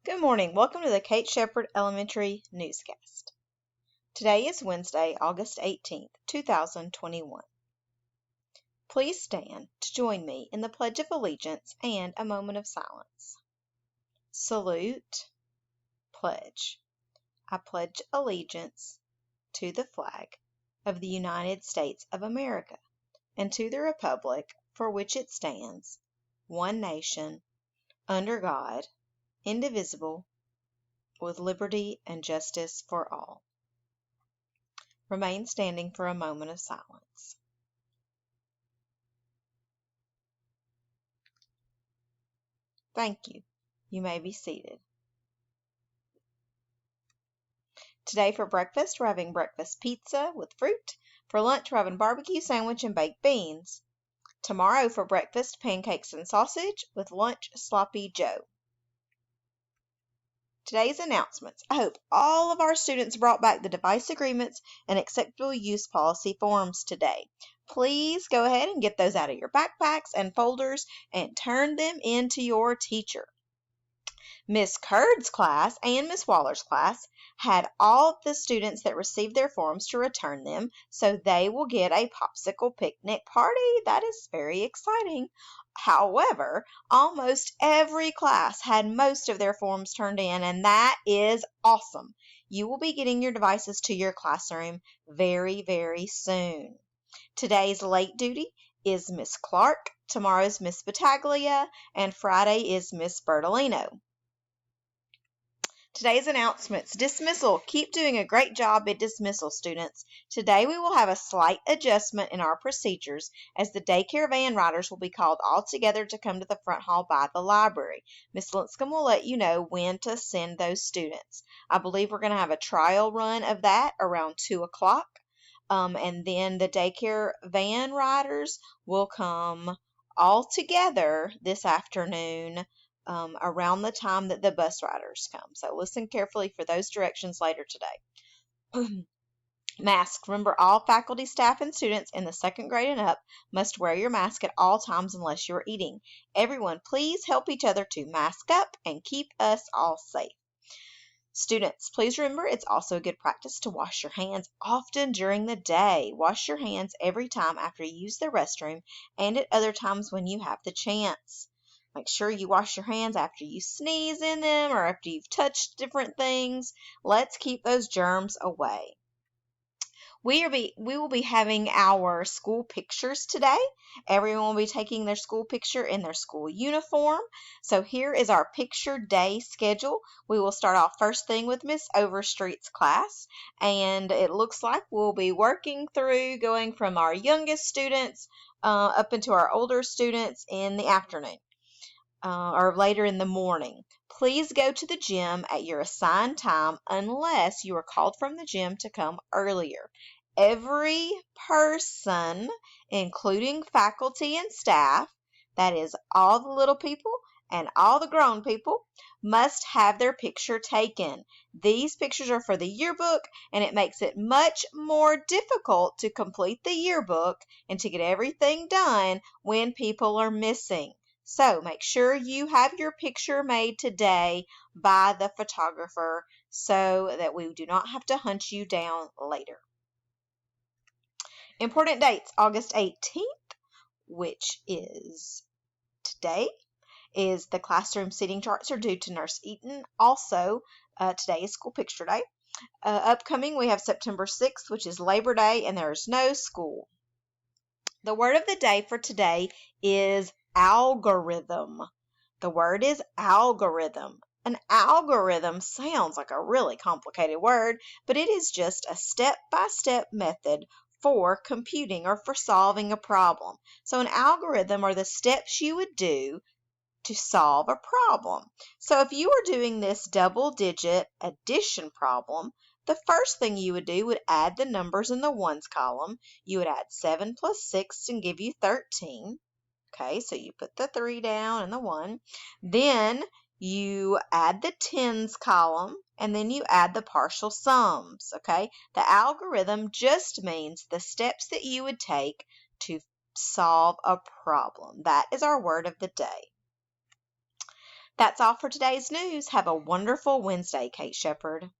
Good morning. Welcome to the Kate Shepherd Elementary Newscast. Today is Wednesday, August 18th, 2021. Please stand to join me in the Pledge of Allegiance and a moment of silence. Salute, pledge. I pledge allegiance to the flag of the United States of America and to the republic for which it stands, one nation, under God, indivisible, with liberty and justice for all. Remain standing for a moment of silence. Thank you. You may be seated. Today for breakfast, we're having breakfast pizza with fruit. For lunch, we're having barbecue sandwich and baked beans. Tomorrow for breakfast, pancakes and sausage. With lunch, sloppy joe. Today's announcements. I hope all of our students brought back the device agreements and acceptable use policy forms today. Please go ahead and get those out of your backpacks and folders and turn them in to your teacher. Miss Curd's class and Miss Waller's class had all of the students that received their forms to return them, so they will get a popsicle picnic party. That is very exciting. However, almost every class had most of their forms turned in, and that is awesome. You will be getting your devices to your classroom very, very soon. Today's late duty is Miss Clark, tomorrow's Miss Battaglia, and Friday is Miss Bertolino. Today's announcements. Dismissal. Keep doing a great job at dismissal, students. Today we will have a slight adjustment in our procedures as the daycare van riders will be called all together to come to the front hall by the library. Miss Linscomb will let you know when to send those students. I believe we're going to have a trial run of that around 2 o'clock. And then the daycare van riders will come all together this afternoon around the time that the bus riders come. So listen carefully for those directions later today. Mask. Remember, all faculty, staff, and students in the second grade and up must wear your mask at all times unless you're eating. Everyone, please help each other to mask up and keep us all safe. Students, please remember it's also good practice to wash your hands often during the day. Wash your hands every time after you use the restroom and at other times when you have the chance. Make sure you wash your hands after you sneeze in them or after you've touched different things. Let's keep those germs away. We will be having our school pictures today. Everyone will be taking their school picture in their school uniform. So here is our picture day schedule. We will start off first thing with Miss Overstreet's class, and it looks like we'll be working through going from our youngest students up into our older students in the afternoon. Or later in the morning. Please go to the gym at your assigned time unless you are called from the gym to come earlier. Every person, including faculty and staff, that is all the little people and all the grown people, must have their picture taken. These pictures are for the yearbook, and it makes it much more difficult to complete the yearbook and to get everything done when people are missing. So make sure you have your picture made today by the photographer so that we do not have to hunt you down later. Important dates, August 18th, which is today, is the classroom seating charts are due to Nurse Eaton. Also, today is School Picture Day. Upcoming, we have September 6th, which is Labor Day, and there is no school. The word of the day for today is algorithm. The word is algorithm. An algorithm sounds like a really complicated word, but it is just a step-by-step method for computing or for solving a problem. So an algorithm are the steps you would do to solve a problem. So if you were doing this double-digit addition problem, the first thing you would do would add the numbers in the ones column. You would add 7 plus 6 and give you 13. Okay, so you put the 3 down and the 1. Then you add the tens column, and then you add the partial sums. Okay, the algorithm just means the steps that you would take to solve a problem. That is our word of the day. That's all for today's news. Have a wonderful Wednesday, Kate Shepherd.